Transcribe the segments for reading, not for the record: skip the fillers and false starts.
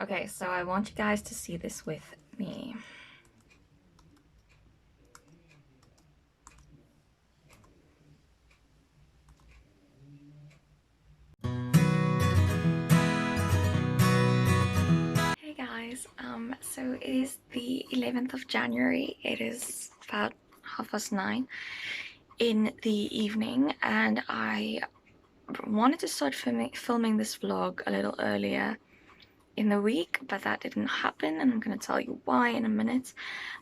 Okay, so I want you guys to see this with me. Hey guys, so it is the 11th of January. It is about 9:30 in the evening, and I wanted to start filming this vlog a little earlier in the week, but that didn't happen, and I'm gonna tell you why in a minute.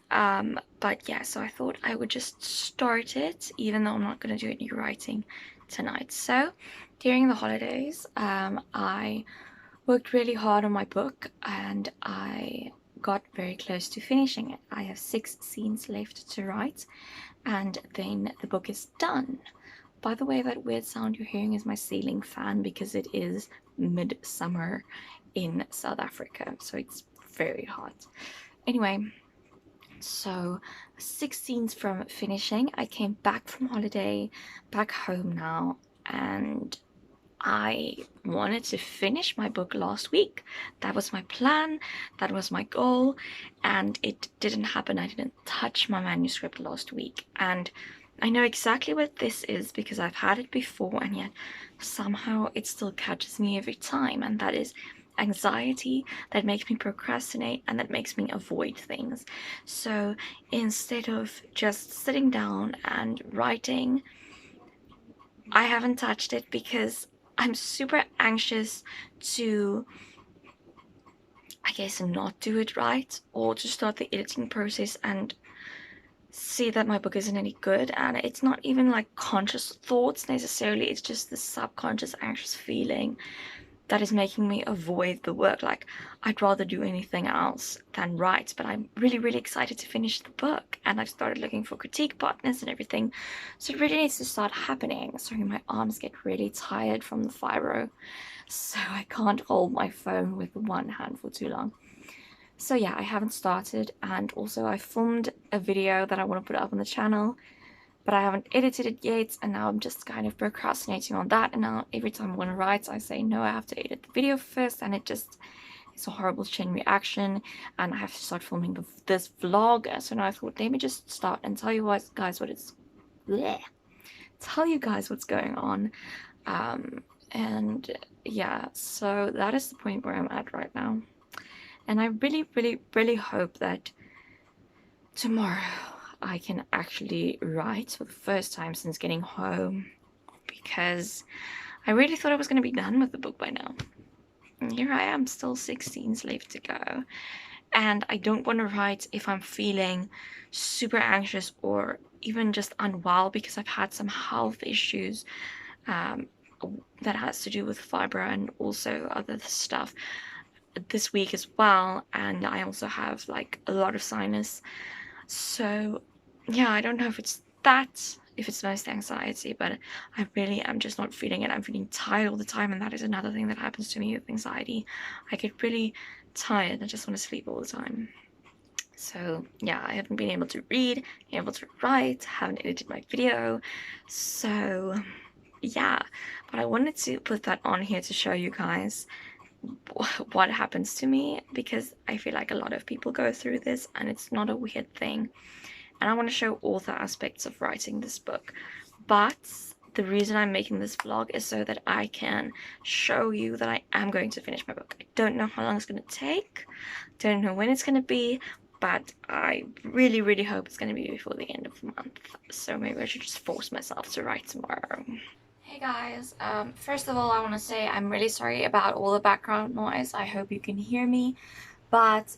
But yeah, so I thought I would just start it, even though I'm not gonna do any writing tonight. So during the holidays, I worked really hard on my book, and I got very close to finishing it. I have 6 scenes left to write, and then the book is done. By the way, that weird sound you're hearing is my ceiling fan, because it is midsummer in South Africa, so it's very hot. Anyway, so 6 scenes from finishing. I came back from holiday, back home now, and I wanted to finish my book last week. That was my plan, that was my goal, and it didn't happen. I didn't touch my manuscript last week, and I know exactly what this is because I've had it before, and yet somehow it still catches me every time, and that is anxiety that makes me procrastinate and that makes me avoid things. So instead of just sitting down and writing, I haven't touched it because I'm super anxious to, I guess, not do it right, or to start the editing process and see that my book isn't any good. And it's not even like conscious thoughts necessarily, it's just the subconscious anxious feeling that is making me avoid the work. Like, I'd rather do anything else than write, but I'm really excited to finish the book, and I've started looking for critique partners and everything, so it really needs to start happening. Sorry, my arms get really tired from the fibro, so I can't hold my phone with one hand for too long. So yeah, I haven't started, and also I filmed a video that I want to put up on the channel, but I haven't edited it yet, and now I'm just kind of procrastinating on that. And now every time I want to write, I say no, I have to edit the video first, and it's a horrible chain reaction, and I have to start filming this vlog. So now I thought, let me just start and tell you guys tell you guys what's going on. And yeah, so that is the point where I'm at right now, and I really hope that tomorrow I can actually write for the first time since getting home, because I really thought I was going to be done with the book by now. And here I am, still 16 left to go. And I don't want to write if I'm feeling super anxious or even just unwell, because I've had some health issues that has to do with fibro and also other stuff this week as well. And I also have like a lot of sinus. So yeah, I don't know if it's that, if it's mostly anxiety, but I really am just not feeling it. I'm feeling tired all the time, and that is another thing that happens to me with anxiety. I get really tired. I just want to sleep all the time. So yeah, I haven't been able to read, been able to write, haven't edited my video. So yeah, but I wanted to put that on here to show you guys what happens to me, because I feel like a lot of people go through this, and it's not a weird thing. And I want to show all the aspects of writing this book. But the reason I'm making this vlog is so that I can show you that I am going to finish my book. I don't know how long it's going to take, don't know when it's going to be, but I really hope it's going to be before the end of the month. So maybe I should just force myself to write tomorrow. Hey guys, first of all, I want to say I'm really sorry about all the background noise. I hope you can hear me, but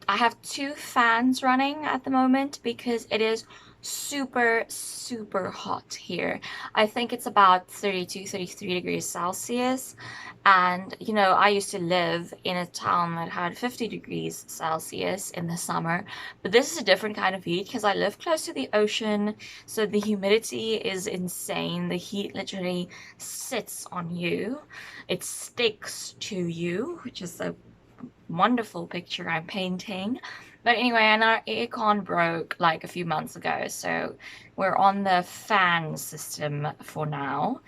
I have 2 fans running at the moment because it is super hot here. I think it's about 32-33 degrees Celsius, and you know, I used to live in a town that had 50 degrees Celsius in the summer, but this is a different kind of heat because I live close to the ocean, so the humidity is insane. The heat literally sits on you, it sticks to you, which is a wonderful picture I'm painting. But anyway, and our aircon broke like a few months ago, so we're on the fan system for now.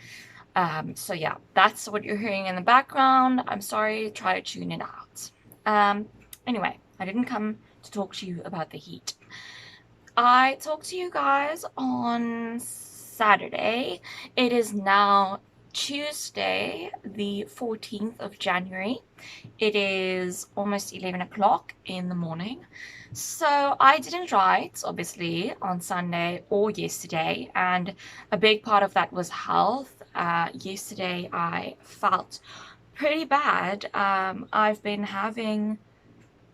So yeah, that's what you're hearing in the background. I'm sorry, try to tune it out. Anyway, I didn't come to talk to you about the heat. I talked to you guys on Saturday. It is now Tuesday, the 14th of January. It is almost 11 o'clock in the morning. So I didn't write, obviously, on Sunday or yesterday, and a big part of that was health. Yesterday I felt pretty bad. I've been having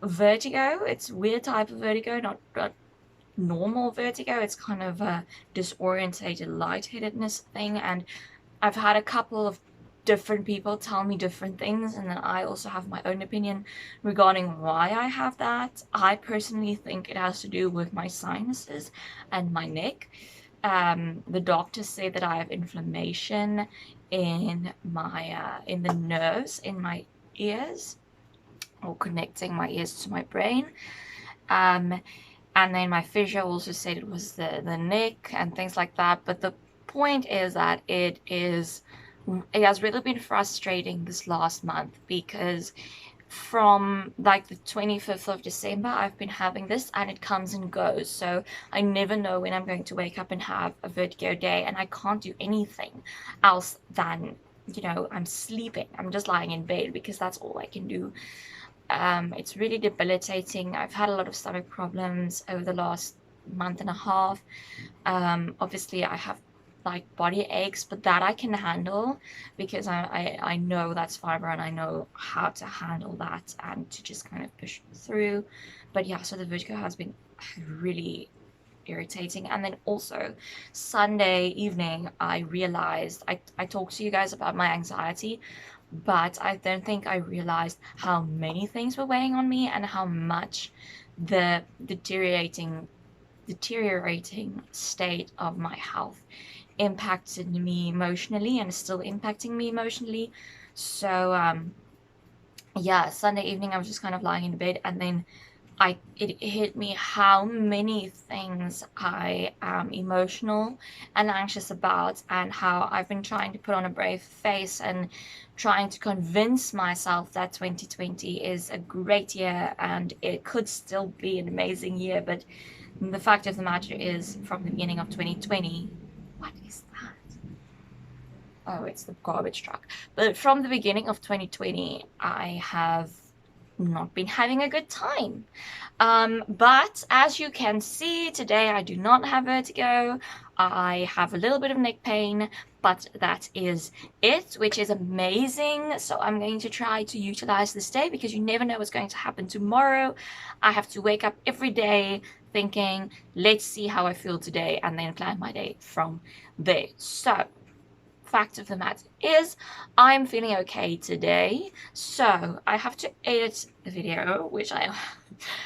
vertigo. It's a weird type of vertigo, not normal vertigo. It's kind of a disorientated lightheadedness thing, and I've had a couple of different people tell me different things, and then I also have my own opinion regarding why I have that. I personally think it has to do with my sinuses and my neck. The doctors say that I have inflammation in my in the nerves in my ears, or connecting my ears to my brain. And then my physio also said it was the neck and things like that. But the point is that it has really been frustrating this last month, because from like the 25th of December I've been having this, and it comes and goes. So I never know when I'm going to wake up and have a vertigo day, and I can't do anything else than, you know, I'm sleeping. I'm just lying in bed because that's all I can do. It's really debilitating. I've had a lot of stomach problems over the last month and a half. Obviously I have like body aches, but that I can handle because I know that's fiber, and I know how to handle that and to just kind of push through. But yeah, so the vertigo has been really irritating. And then also Sunday evening I realized, I talked to you guys about my anxiety, but I don't think I realized how many things were weighing on me and how much the deteriorating state of my health impacted me emotionally and is still impacting me emotionally. So yeah, Sunday evening I was just kind of lying in bed, and then it hit me how many things I am emotional and anxious about, and how I've been trying to put on a brave face and trying to convince myself that 2020 is a great year and it could still be an amazing year. But the fact of the matter is, from the beginning of 2020, what is that? Oh, it's the garbage truck. But from the beginning of 2020, I have not been having a good time. But as you can see, today I do not have vertigo. I have a little bit of neck pain, but that is it, which is amazing. So I'm going to try to utilize this day, because you never know what's going to happen tomorrow. I have to wake up every day thinking, let's see how I feel today, and then plan my day from there. So fact of the matter is, I'm feeling okay today. So I have to edit the video, which I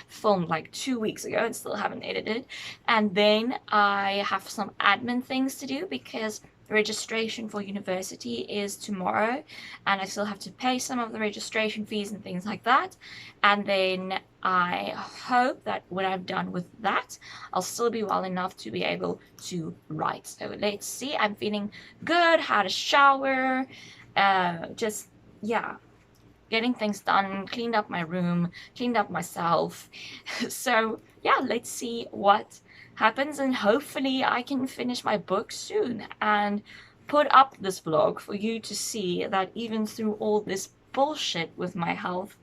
filmed like 2 weeks ago and still haven't edited. And then I have some admin things to do, because registration for university is tomorrow, and I still have to pay some of the registration fees and things like that. And then I hope that when I'm done with that, I'll still be well enough to be able to write. So let's see. I'm feeling good, had a shower, just, yeah, getting things done, cleaned up my room, cleaned up myself. So yeah, let's see what happens, and hopefully I can finish my book soon and put up this vlog for you to see that even through all this bullshit with my health,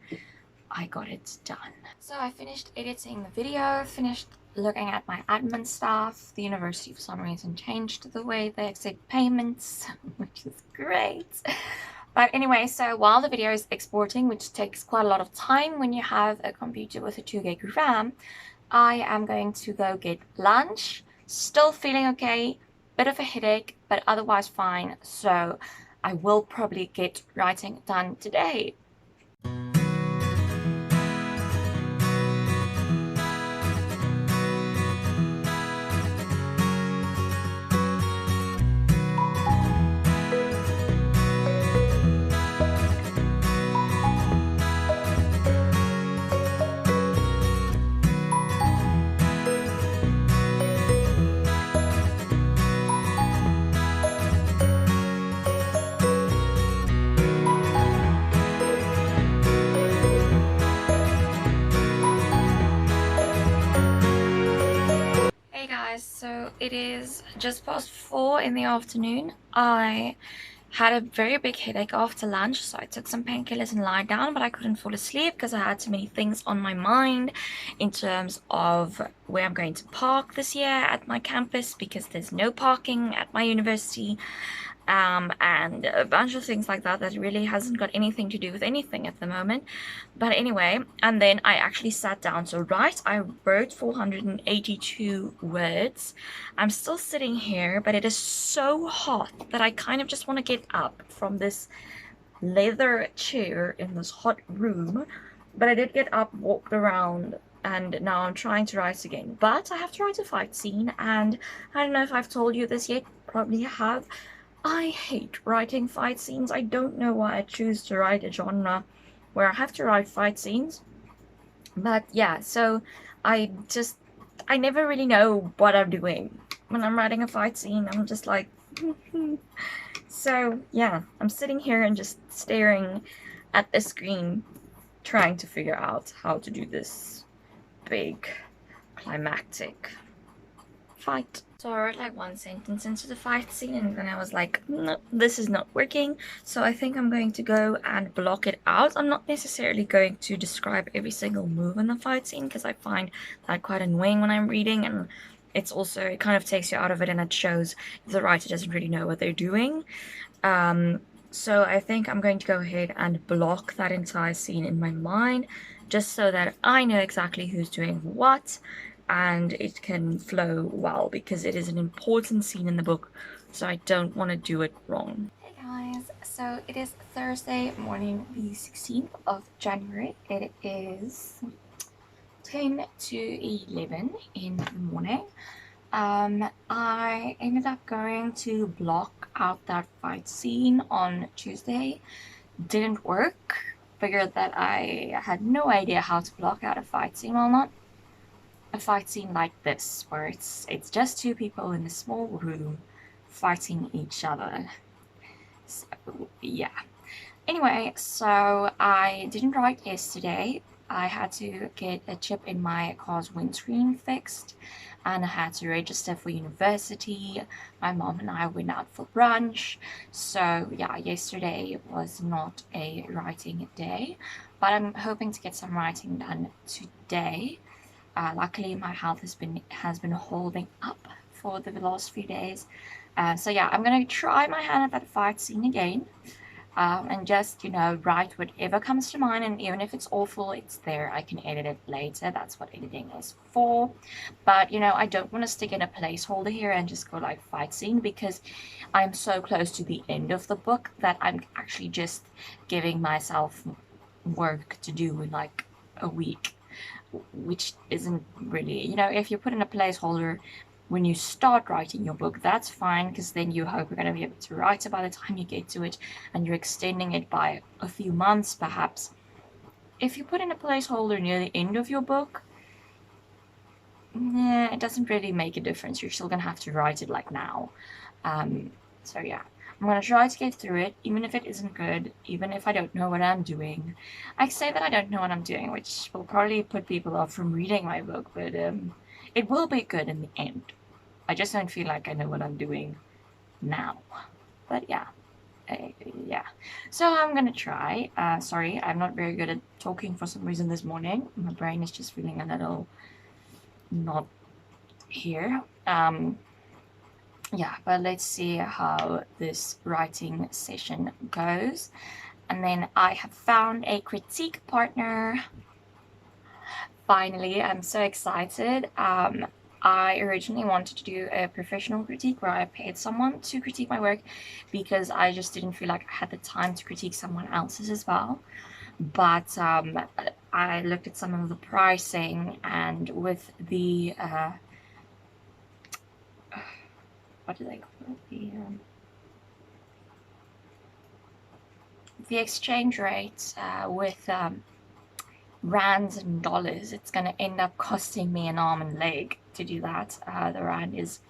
I got it done. So I finished editing the video, finished looking at my admin stuff. The university for some reason changed the way they accept payments, which is great. But anyway, so while the video is exporting, which takes quite a lot of time when you have a computer with a 2 gig RAM, I am going to go get lunch. Still feeling okay, bit of a headache, but otherwise fine. So I will probably get writing done today. it is just past 4 in the afternoon. I had a very big headache after lunch, so I took some painkillers and lied down, but I couldn't fall asleep because I had too many things on my mind in terms of where I'm going to park this year at my campus, because there's no parking at my university. And a bunch of things like that that really hasn't got anything to do with anything at the moment. But anyway, and then I actually sat down to write. I wrote 482 words. I'm still sitting here, but it is so hot that I kind of just want to get up from this leather chair in this hot room. But I did get up, walked around, and now I'm trying to write again. But I have to write a fight scene, and I don't know if I've told you this yet, probably have. I hate writing fight scenes. I don't know why I choose to write a genre where I have to write fight scenes. But yeah, so I never really know what I'm doing. When I'm writing a fight scene, I'm just like, So yeah, I'm sitting here and just staring at the screen, trying to figure out how to do this big, climactic fight. So I wrote like one sentence into the fight scene, and then I was like, no, this is not working. So I think I'm going to go and block it out. I'm not necessarily going to describe every single move in the fight scene, because I find that quite annoying when I'm reading, and it's also, it kind of takes you out of it, and it shows if the writer doesn't really know what they're doing. So I think I'm going to go ahead and block that entire scene in my mind, just so that I know exactly who's doing what, and it can flow well, because it is an important scene in the book, so I don't want to do it wrong. Hey guys, so it is Thursday morning, the 16th of January. It is 10 to 11 in the morning. I ended up going to block out that fight scene on Tuesday. Didn't work. Figured that I had no idea how to block out a fight scene. Well, not a fight scene like this, where it's just two people in a small room fighting each other. So yeah. Anyway, so I didn't write yesterday. I had to get a chip in my car's windscreen fixed, and I had to register for university. My mom and I went out for brunch. So yeah, yesterday was not a writing day, but I'm hoping to get some writing done today. Luckily, my health has been holding up for the last few days. So yeah, I'm gonna try my hand at that fight scene again, and just, write whatever comes to mind. And even if it's awful, it's there. I can edit it later. That's what editing is for. But I don't want to stick in a placeholder here and just go like fight scene, because I'm so close to the end of the book that I'm actually just giving myself work to do in like a week, which isn't really, if you put in a placeholder when you start writing your book, that's fine, because then you hope you're going to be able to write it by the time you get to it, and you're extending it by a few months perhaps. If you put in a placeholder near the end of your book, it doesn't really make a difference. You're still going to have to write it like now. So yeah, I'm going to try to get through it, even if it isn't good, even if I don't know what I'm doing. I say that I don't know what I'm doing, which will probably put people off from reading my book, but it will be good in the end. I just don't feel like I know what I'm doing now. But yeah. Yeah. So I'm going to try. Sorry, I'm not very good at talking for some reason this morning. My brain is just feeling a little not here. Yeah, but let's see how this writing session goes. And then I have found a critique partner. Finally, I'm so excited. I originally wanted to do a professional critique where I paid someone to critique my work, because I just didn't feel like I had the time to critique someone else's as well. But I looked at some of the pricing, and with the what do they call it? The exchange rate with rands and dollars, it's going to end up costing me an arm and leg to do that. The rand is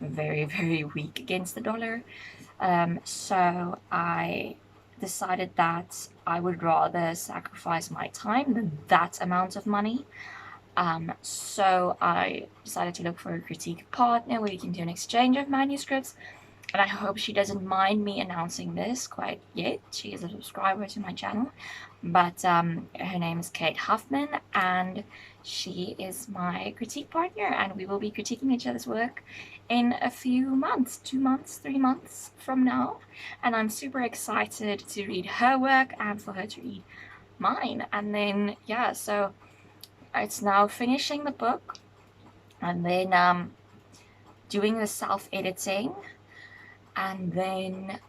very, very weak against the dollar. So I decided that I would rather sacrifice my time than that amount of money. So I decided to look for a critique partner where we can do an exchange of manuscripts. And I hope she doesn't mind me announcing this quite yet. She is a subscriber to my channel, but her name is Kate Huffman, and she is my critique partner, and we will be critiquing each other's work in a few months, 2 months, 3 months from now. And I'm super excited to read her work and for her to read mine. And then, yeah, so it's now finishing the book and then doing the self-editing, and then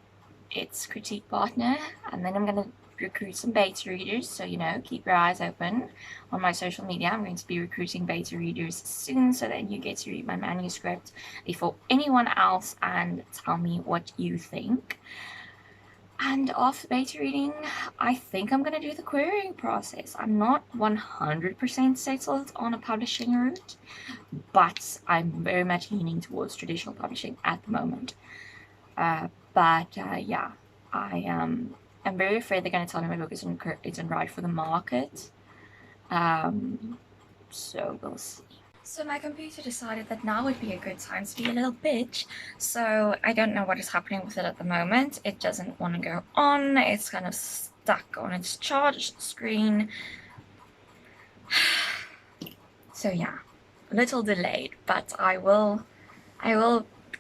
it's critique partner, and then I'm gonna recruit some beta readers, so you know, keep your eyes open on my social media. I'm going to be recruiting beta readers soon, so then you get to read my manuscript before anyone else and tell me what you think. And after beta reading, I think I'm gonna do the querying process. I'm not 100% settled on a publishing route, but I'm very much leaning towards traditional publishing at the moment. Yeah, I'm very afraid they're going to tell me my book isn't right for the market. So we'll see. So my computer decided that now would be a good time to be a little bitch. So I don't know what is happening with it at the moment. It doesn't want to go on. It's kind of stuck on its charged screen. So yeah, a little delayed, but I will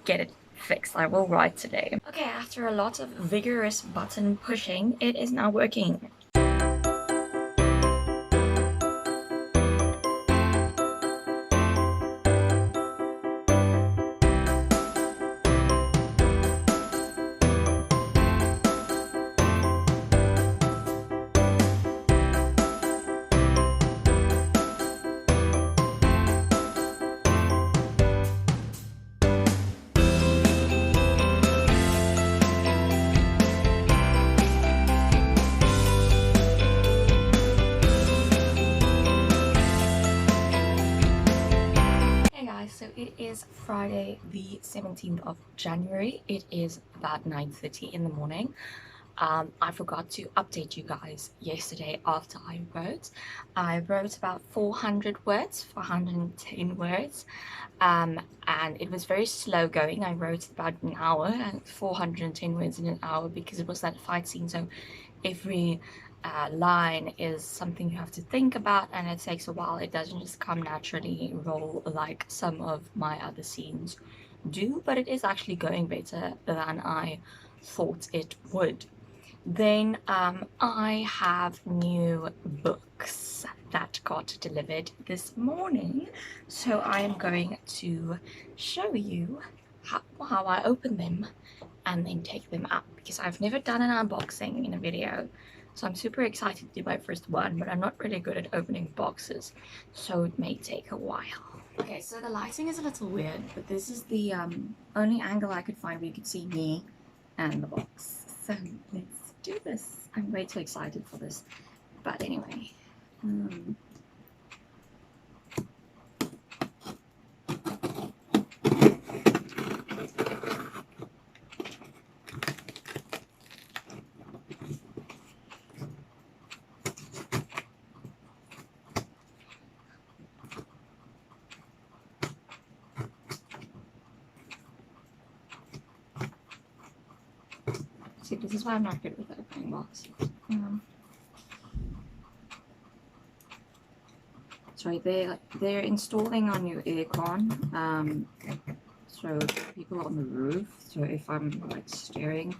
get it fixed. I will write today. Okay, after a lot of vigorous button pushing, it is now working. So it is Friday the 17th of January. It is about 9:30 in the morning. I forgot to update you guys yesterday after I wrote. I wrote about 400 words, 410 words, and it was very slow going. I wrote about an hour and 410 words in an hour because it was that fight scene. So every line is something you have to think about, and it takes a while. It doesn't just come naturally roll like some of my other scenes do, but it is actually going better than I thought it would. Then I have new books that got delivered this morning, so I am going to show you how I open them and then take them up, because I've never done an unboxing in a video. So I'm super excited to do my first one, but I'm not really good at opening boxes, so it may take a while. Okay, so the lighting is a little weird, but this is the only angle I could find where you could see me and the box. So let's do this. I'm way too excited for this. But anyway. See, this is why I'm not good with opening boxes. Sorry, they're installing a new aircon. So people on the roof. So if I'm like staring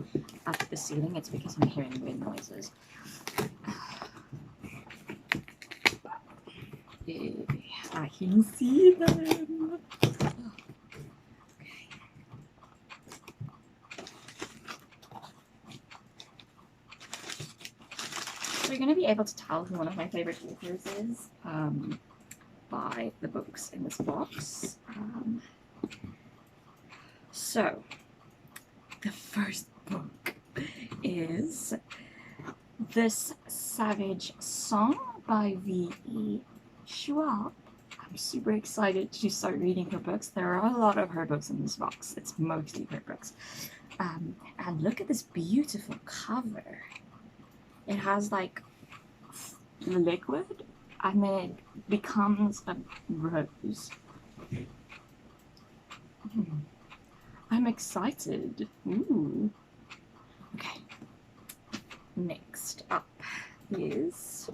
at the ceiling, it's because I'm hearing weird noises. I can see them. You're going to be able to tell who one of my favorite authors is by the books in this box. So, the first book is This Savage Song by V.E. Schwab. I'm super excited to start reading her books. There are a lot of her books in this box. It's mostly her books. And look at this beautiful cover. It has like liquid and then it becomes a rose. I'm excited. Ooh. Okay. Next up is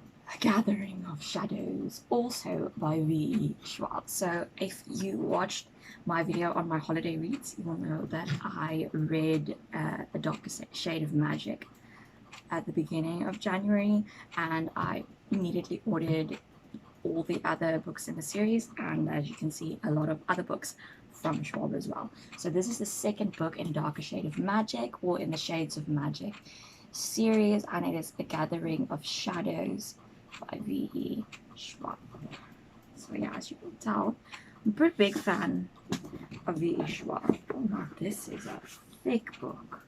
A Gathering of Shadows, also by V.E. Schwab. So if you watched my video on my holiday reads, you will know that I read A Darker Shade of Magic at the beginning of January, and I immediately ordered all the other books in the series, and as you can see, a lot of other books from Schwab as well. So this is the second book in Darker Shade of Magic, or in the Shades of Magic series, and it is A Gathering of Shadows by V.E. Schwab. So yeah, as you can tell, I'm a pretty big fan of V.E. Schwab. Oh, now this is a thick book.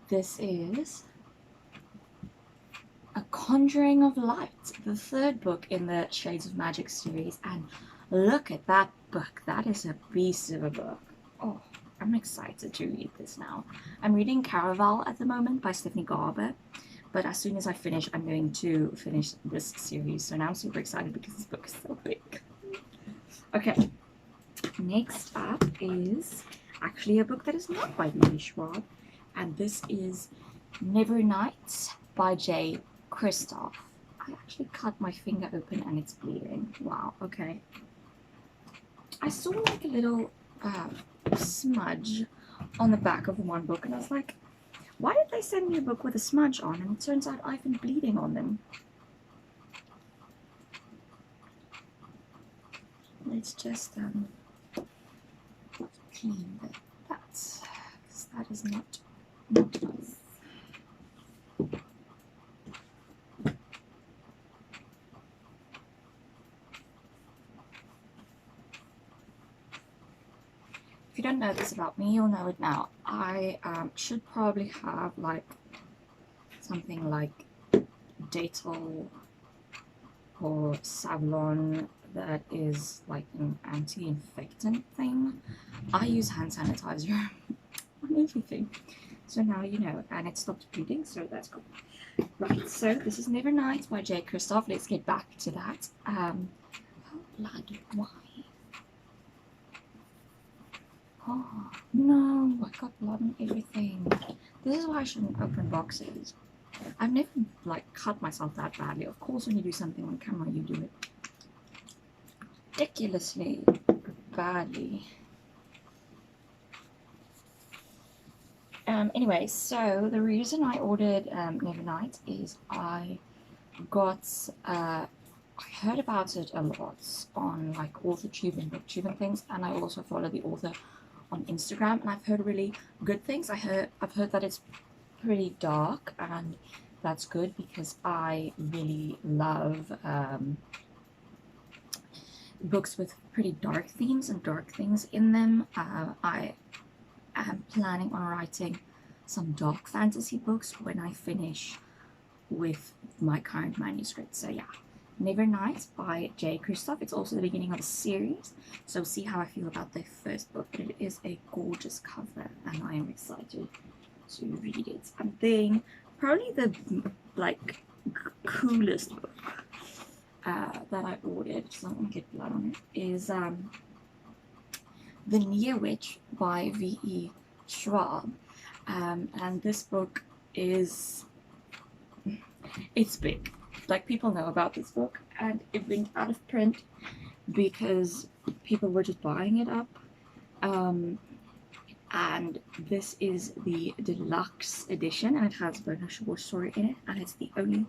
This is A Conjuring of Light, the third book in the Shades of Magic series, and look at that book. That is a beast of a book. Oh, I'm excited to read this now. I'm reading Caraval at the moment by Stephanie Garber, but as soon as I finish, I'm going to finish this series. So now I'm super excited because this book is so big. Okay, next up is actually a book that is not by V.E. Schwab, and this is Never Nights by J. Kristoff. I actually cut my finger open and it's bleeding. Wow, okay. I saw like a little smudge on the back of one book, and I was like, why did they send me a book with a smudge on? And it turns out I've been bleeding on them. Let's just clean that, because that is not nice. If you don't know this about me, you'll know it now. I should probably have like something like Dettol or Savlon that is like an anti-infectant thing. I use hand sanitizer on everything. So now you know, and it stopped bleeding, so that's cool. Right, so this is Never Nights by J. Kristoff. Let's get back to that. Oh, blood, why? Oh, no, I got blood on everything. This is why I shouldn't open boxes. I've never, like, cut myself that badly. Of course, when you do something on camera, you do it ridiculously badly. Anyway, so the reason I ordered Never Nights is I got, I heard about it a lot on, like, AuthorTube and BookTube and things, and I also follow the author on Instagram, and I've heard really good things. I've heard that it's pretty dark, and that's good because I really love books with pretty dark themes and dark things in them. I am planning on writing some dark fantasy books when I finish with my current manuscript. So yeah, Never Nights by J. Kristoff. It's also the beginning of a series, so see how I feel about the first book. But it is a gorgeous cover, and I am excited to read it. And then probably the like coolest book that I ordered, so I'm gonna get blood on it, is The Near Witch by V.E. Schwab. And this book is, it's big. Like, people know about this book, and it went out of print because people were just buying it up. And this is the deluxe edition, and it has Berna short story in it, and it's the only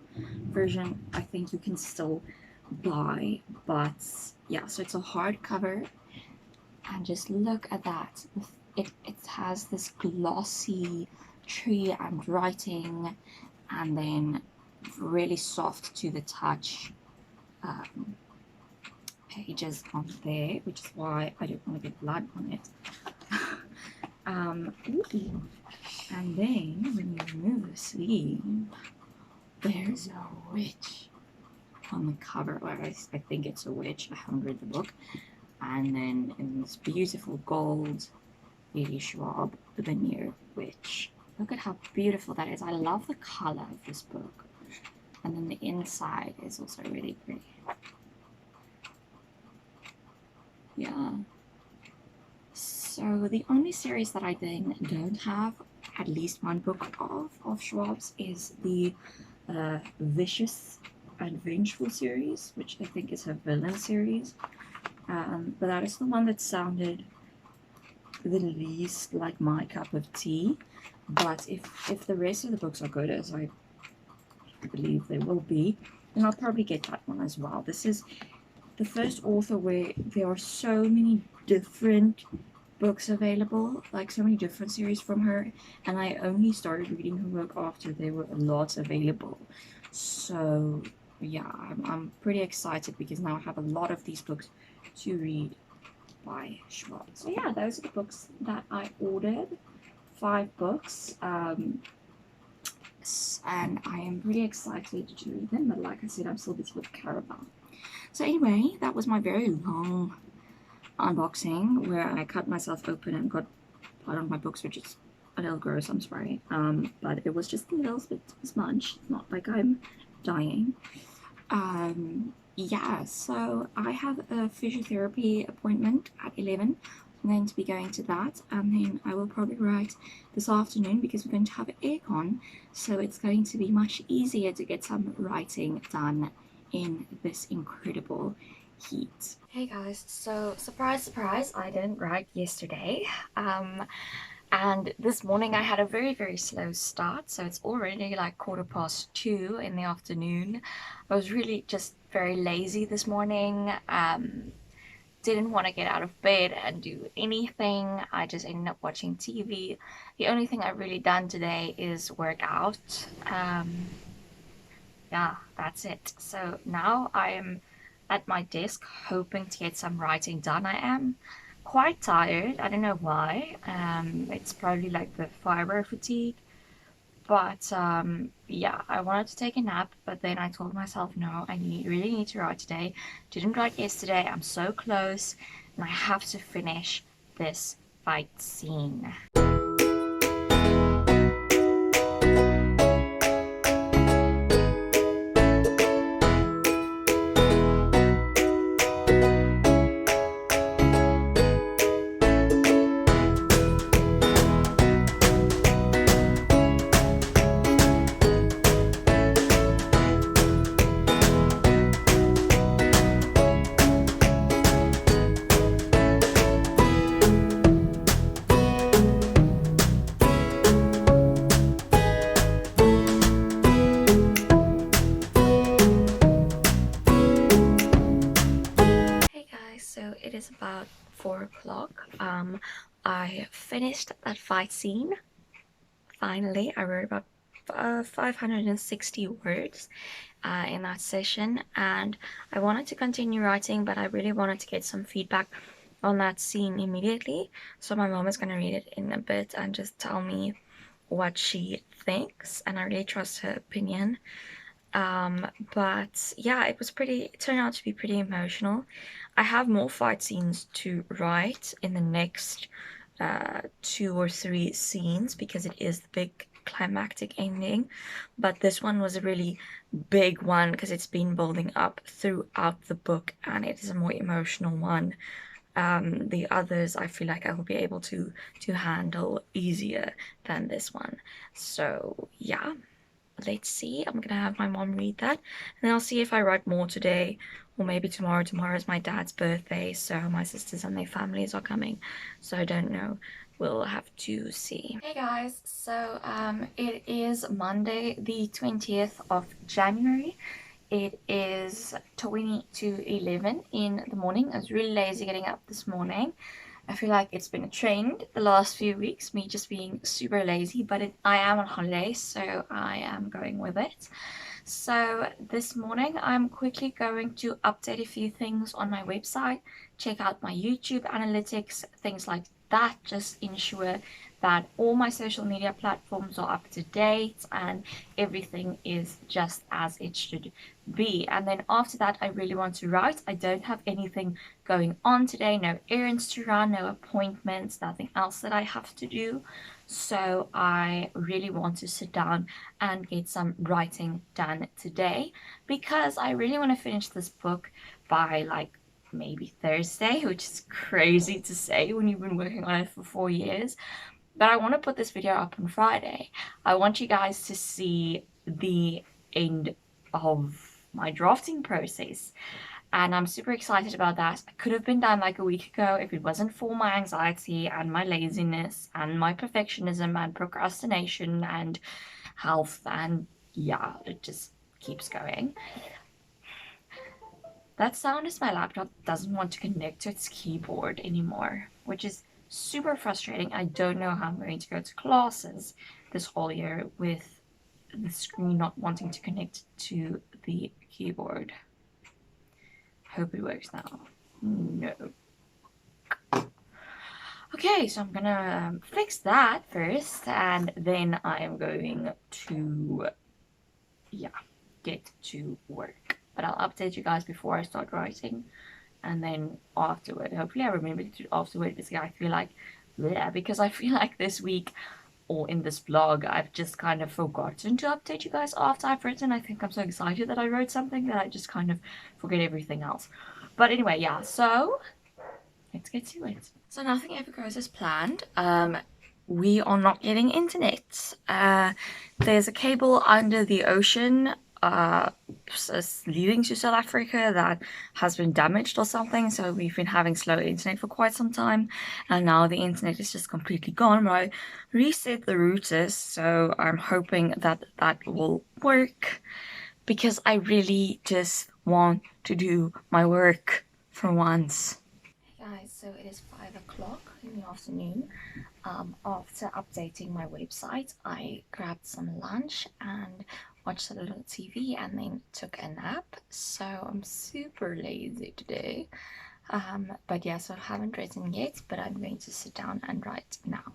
version I think you can still buy. But yeah, so it's a hardcover, and just look at that. It has this glossy tree and writing, and then really soft to the touch pages on there, which is why I don't want to get blood on it. And then when you remove the sleeve, there's a witch on the cover, or I think it's a witch. I haven't read the book. And then in this beautiful gold, V.E. Schwab, The Near Witch. Look at how beautiful that is. I love the color of this book. And then the inside is also really pretty. Yeah. So the only series that I then don't have at least one book of Schwab's is the Vicious and Vengeful series, which I think is her villain series. But that is the one that sounded the least like my cup of tea. But if the rest of the books are good, as I believe they will be, then I'll probably get that one as well. This is the first author where there are so many different books available, like so many different series from her, and I only started reading her work after there were a lot available. So yeah, I'm pretty excited because now I have a lot of these books to read by Schwab. So yeah, those are the books that I ordered. 5 books. And I am pretty excited to read them, but like I said, I'm still busy with Caravan. So anyway, that was my very long unboxing where I cut myself open and got blood on my books, which is a little gross, I'm sorry. But it was just a little bit smudged. It's not like I'm dying. Yeah, so I have a physiotherapy appointment at 11. I'm going to be going to that, and then I will probably write this afternoon because we're going to have aircon, so it's going to be much easier to get some writing done in this incredible heat. Hey guys, so surprise, surprise, I didn't write yesterday. And this morning I had a very slow start, so it's already like 2:15 in the afternoon. I was really just very lazy this morning. Didn't want to get out of bed and do anything. I just ended up watching TV. The only thing I've really done today is work out. Yeah, that's it. So now I am at my desk hoping to get some writing done. I am quite tired. I don't know why. It's probably like the fiber fatigue. But yeah, I wanted to take a nap, but then I told myself, no, I really need to write today. Didn't write yesterday. I'm so close, and I have to finish this fight scene. So it is about 4 o'clock. I finished that fight scene. Finally, I wrote about 560 words in that session, and I wanted to continue writing, but I really wanted to get some feedback on that scene immediately. So my mom is going to read it in a bit and just tell me what she thinks, and I really trust her opinion. But yeah, it turned out to be pretty emotional. I have more fight scenes to write in the next 2 or 3 scenes because it is the big climactic ending, but this one was a really big one because it's been building up throughout the book and it is a more emotional one. The others I feel like I will be able to handle easier than this one. So yeah, let's see. I'm gonna have my mom read that, and then I'll see if I write more today or maybe tomorrow. Tomorrow is my dad's birthday, so my sisters and their families are coming, so I don't know. We'll have to see. Hey guys, so it is Monday the 20th of January. It is 20 to 11 in the morning. I was really lazy getting up this morning. I feel like it's been a trend the last few weeks, me just being super lazy, but I am on holiday, so I am going with it. So this morning I'm quickly going to update a few things on my website, check out my YouTube analytics, things like that, just ensure that all my social media platforms are up to date and everything is just as it should be. And then after that, I really want to write. I don't have anything going on today, no errands to run, no appointments, nothing else that I have to do. So I really want to sit down and get some writing done today, because I really want to finish this book by like maybe Thursday, which is crazy to say when you've been working on it for 4 years. But I want to put this video up on Friday. I want you guys to see the end of my drafting process. And I'm super excited about that. It could have been done like a week ago if it wasn't for my anxiety and my laziness and my perfectionism and procrastination and health, and yeah, it just keeps going. That sound is my laptop doesn't want to connect to its keyboard anymore, which is super frustrating. I don't know how I'm going to go to classes this whole year with the screen not wanting to connect to the keyboard. Hope it works now. No. Okay, so I'm gonna fix that first, and then I'm going to, yeah, get to work. But I'll update you guys before I start writing, and then afterward. Hopefully I remember to do afterward, because I feel like, yeah, because I feel like this week or in this vlog, I've just kind of forgotten to update you guys after I've written. I think I'm so excited that I wrote something that I just kind of forget everything else. But anyway, yeah, so let's get to it. So nothing ever goes as planned. We are not getting internet. There's a cable under the ocean leading to South Africa that has been damaged or something, so we've been having slow internet for quite some time, and now the internet is just completely gone. But I reset the routers, so I'm hoping that that will work, because I really just want to do my work for once. Hey guys, so it is 5 o'clock in the afternoon. After updating my website, I grabbed some lunch and watched a little TV and then took a nap. So I'm super lazy today. But yeah, so I haven't written yet, but I'm going to sit down and write now.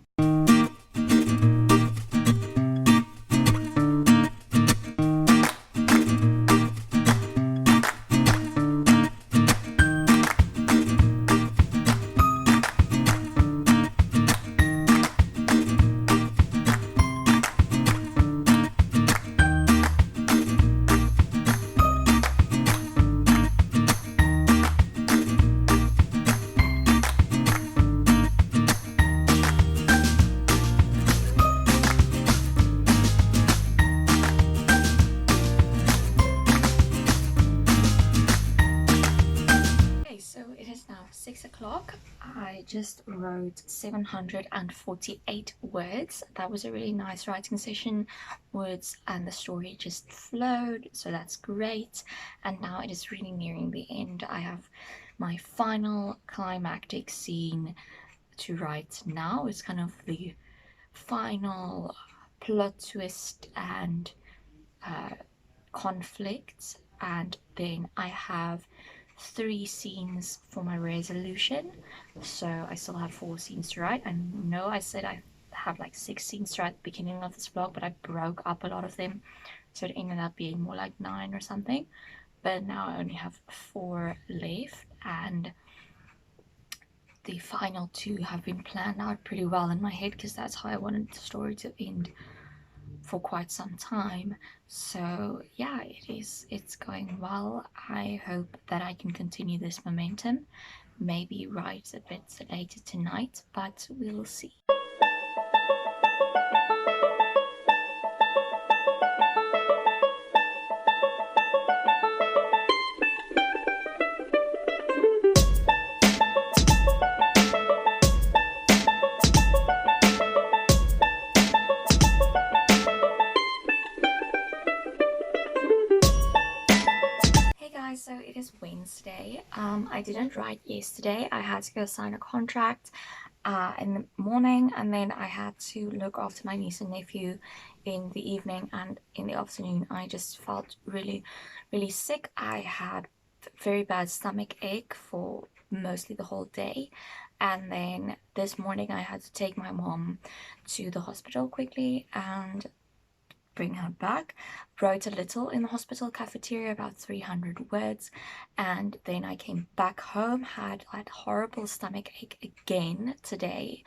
So it is now 6 o'clock. I just wrote 748 words. That was a really nice writing session. Words and the story just flowed, so that's great. And now it is really nearing the end. I have my final climactic scene to write now. It's kind of the final plot twist and conflict, and then I have 3 scenes for my resolution, so I still have 4 scenes to write. I know I said I have like 6 scenes to write at the beginning of this vlog, but I broke up a lot of them, so it ended up being more like 9 or something. But now I only have 4 left, and the final 2 have been planned out pretty well in my head, because that's how I wanted the story to end for quite some time. So yeah, it's going well. I hope that I can continue this momentum, maybe write a bit later tonight, but we'll see. So it is Wednesday. I didn't write yesterday. I had to go sign a contract in the morning, and then I had to look after my niece and nephew in the evening, and in the afternoon I just felt really sick. I had very bad stomach ache for mostly the whole day, and then this morning I had to take my mom to the hospital quickly, and bring her back, wrote a little in the hospital cafeteria, about 300 words, and then I came back home, had that horrible stomach ache again today,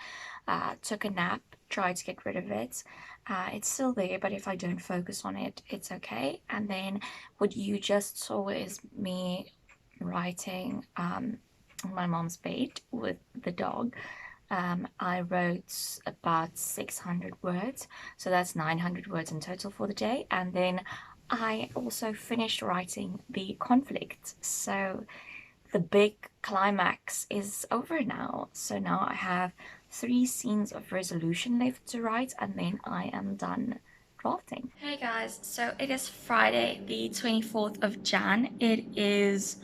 took a nap, tried to get rid of it. It's still there, but if I don't focus on it, it's okay. And then what you just saw is me writing on my mom's bed with the dog. I wrote about 600 words, so that's 900 words in total for the day. And then I also finished writing the conflict, so the big climax is over now. So now I have 3 scenes of resolution left to write, and then I am done drafting. Hey guys, so it is Friday the 24th of Jan. It is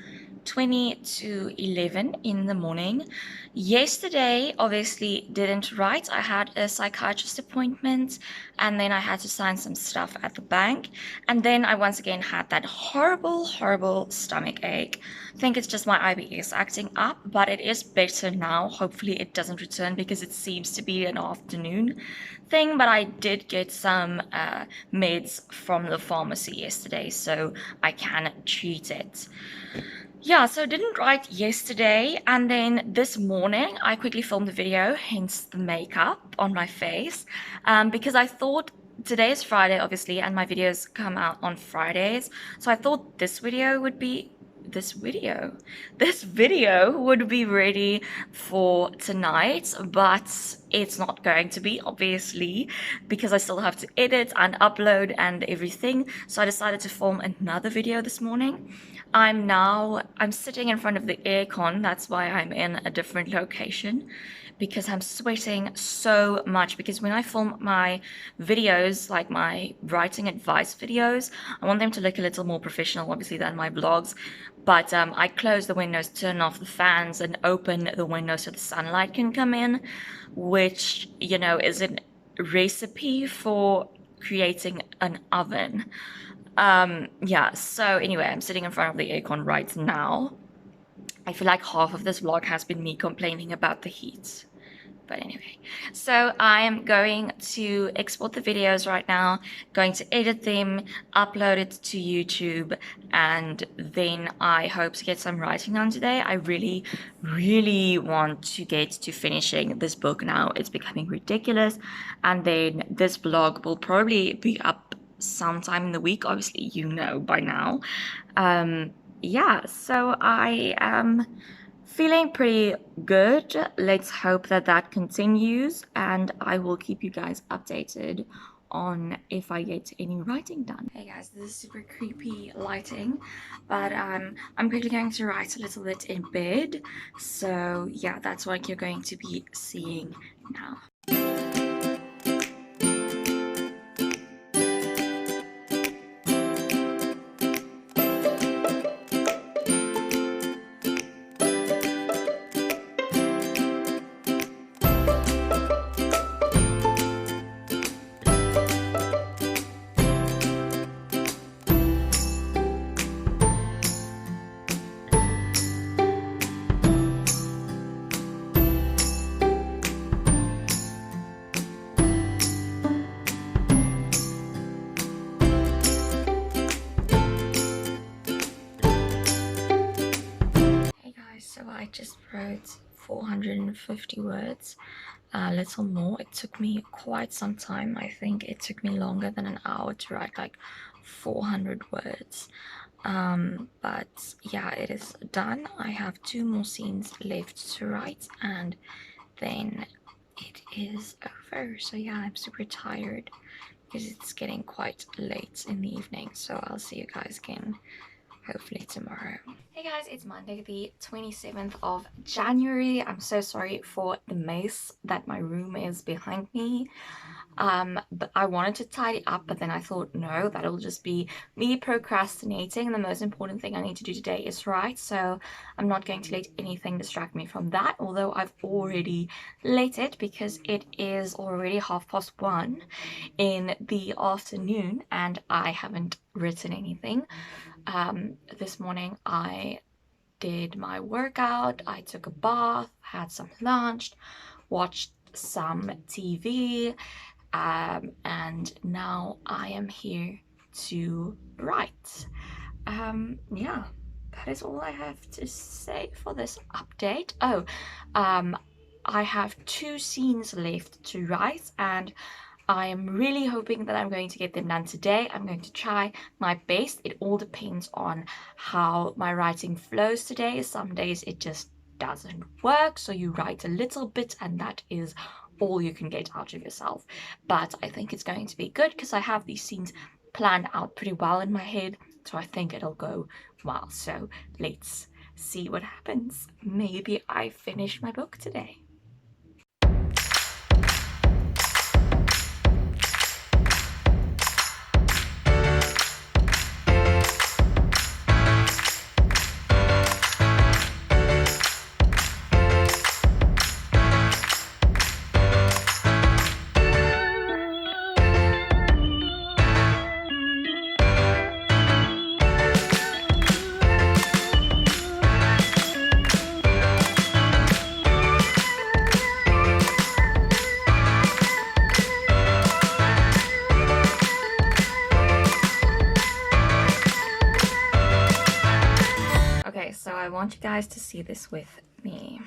20 to 11 in the morning. Yesterday obviously didn't write. I had a psychiatrist appointment, and then I had to sign some stuff at the bank, and then I once again had that horrible stomach ache. I think it's just my IBS acting up, but it is better now. Hopefully it doesn't return because it seems to be an afternoon thing, but I did get some meds from the pharmacy yesterday, so I can treat it. Yeah, so I didn't write yesterday, and then this morning I quickly filmed a video, hence the makeup on my face, because I thought today is Friday, obviously, and my videos come out on Fridays, so I thought this video would be ready for tonight, but it's not going to be, obviously, because I still have to edit and upload and everything. So I decided to film another video this morning. I'm sitting in front of the aircon. That's why I'm in a different location, because I'm sweating so much. Because when I film my videos, like my writing advice videos, I want them to look a little more professional, obviously, than my vlogs. But I close the windows, turn off the fans, and open the windows so the sunlight can come in, which, you know, is a recipe for creating an oven. Yeah, so anyway, I'm sitting in front of the aircon right now. I feel like half of this vlog has been me complaining about the heat. But anyway, so I am going to export the videos right now, going to edit them, upload it to YouTube, and then I hope to get some writing done today. I really want to get to finishing this book now. It's becoming ridiculous. And then this vlog will probably be up sometime in the week, obviously, you know by now. Yeah, so I am feeling pretty good. Let's hope that that continues, and I will keep you guys updated on if I get any writing done. Hey guys, this is super creepy lighting, but I'm quickly going to write a little bit in bed. So yeah, that's what you're going to be seeing now. So I just wrote 450 words, a little more. It took me quite some time. I think it took me longer than an hour to write like 400 words. But yeah, it is done. I have 2 more scenes left to write, and then it is over. So yeah, I'm super tired because it's getting quite late in the evening. So I'll see you guys again hopefully tomorrow. Hey guys, it's Monday the 27th of January. I'm so sorry for the mess that my room is behind me. But I wanted to tidy up, but then I thought, no, that'll just be me procrastinating. The most important thing I need to do today is write, so I'm not going to let anything distract me from that, although I've already let it because it is already 1:30 in the afternoon and I haven't written anything. This morning I did my workout, I took a bath, had some lunch, watched some TV, and now I am here to write. Yeah, that is all I have to say for this update. Oh, I have 2 scenes left to write, and I am really hoping that I'm going to get them done today. I'm going to try my best. It all depends on how my writing flows today. Some days it just doesn't work, so you write a little bit and that is all you can get out of yourself. But I think it's going to be good because I have these scenes planned out pretty well in my head, so I think it'll go well. So let's see what happens. Maybe I finish my book today. Okay, so I want you guys to see this with me.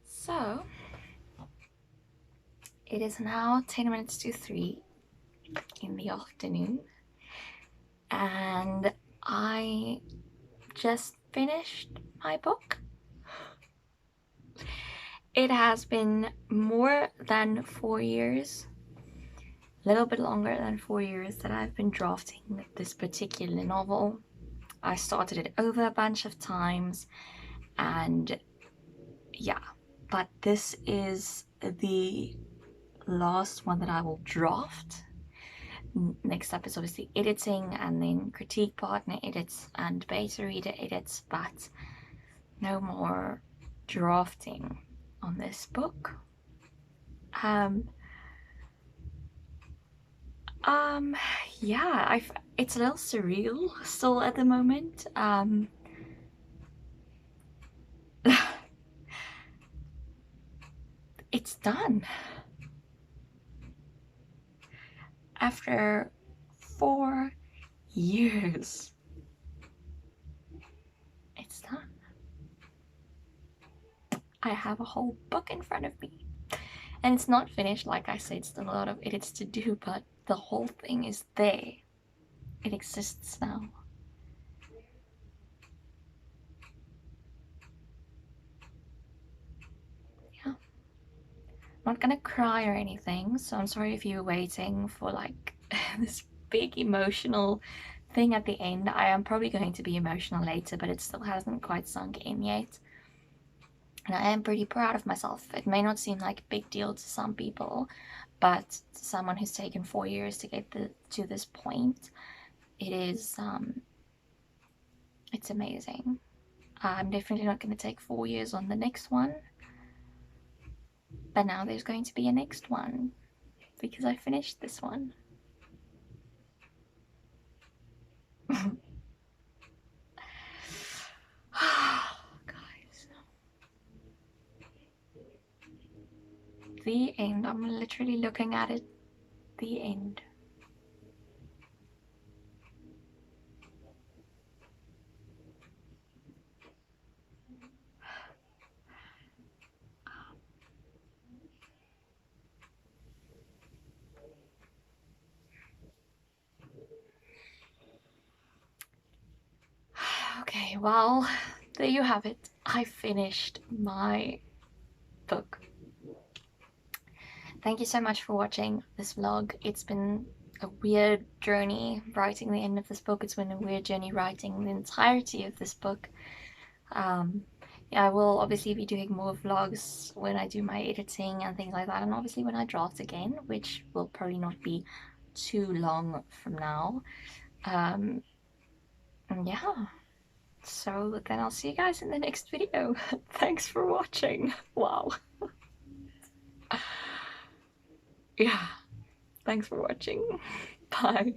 So, it is now 10 minutes to 3 in the afternoon, and I just finished my book. It has been more than 4 years, a little bit longer than 4 years that I've been drafting this particular novel. I started it over a bunch of times, and yeah, but this is the last one that I will draft. Next up is obviously editing, and then critique partner edits and beta reader edits, but no more drafting on this book. Yeah, it's a little surreal still at the moment. It's done. After 4 years, it's done. I have a whole book in front of me, and it's not finished. Like I said, still a lot of edits to do, but the whole thing is there. It exists now. Yeah. I'm not gonna cry or anything, so I'm sorry if you're waiting for like this big emotional thing at the end. I am probably going to be emotional later, but it still hasn't quite sunk in yet. And I am pretty proud of myself. It may not seem like a big deal to some people, but to someone who's taken 4 years to get to this point, it is, it's amazing. I'm definitely not going to take 4 years on the next one, but now there's going to be a next one because I finished this one. Guys, the end. I'm literally looking at it. The end. Okay, well, there you have it. I finished my book. Thank you so much for watching this vlog. It's been a weird journey writing the end of this book. It's been a weird journey writing the entirety of this book. Yeah, I will obviously be doing more vlogs when I do my editing and things like that, and obviously when I draft again, which will probably not be too long from now. And yeah, so then I'll see you guys in the next video. Thanks for watching. Wow. Yeah, thanks for watching. Bye.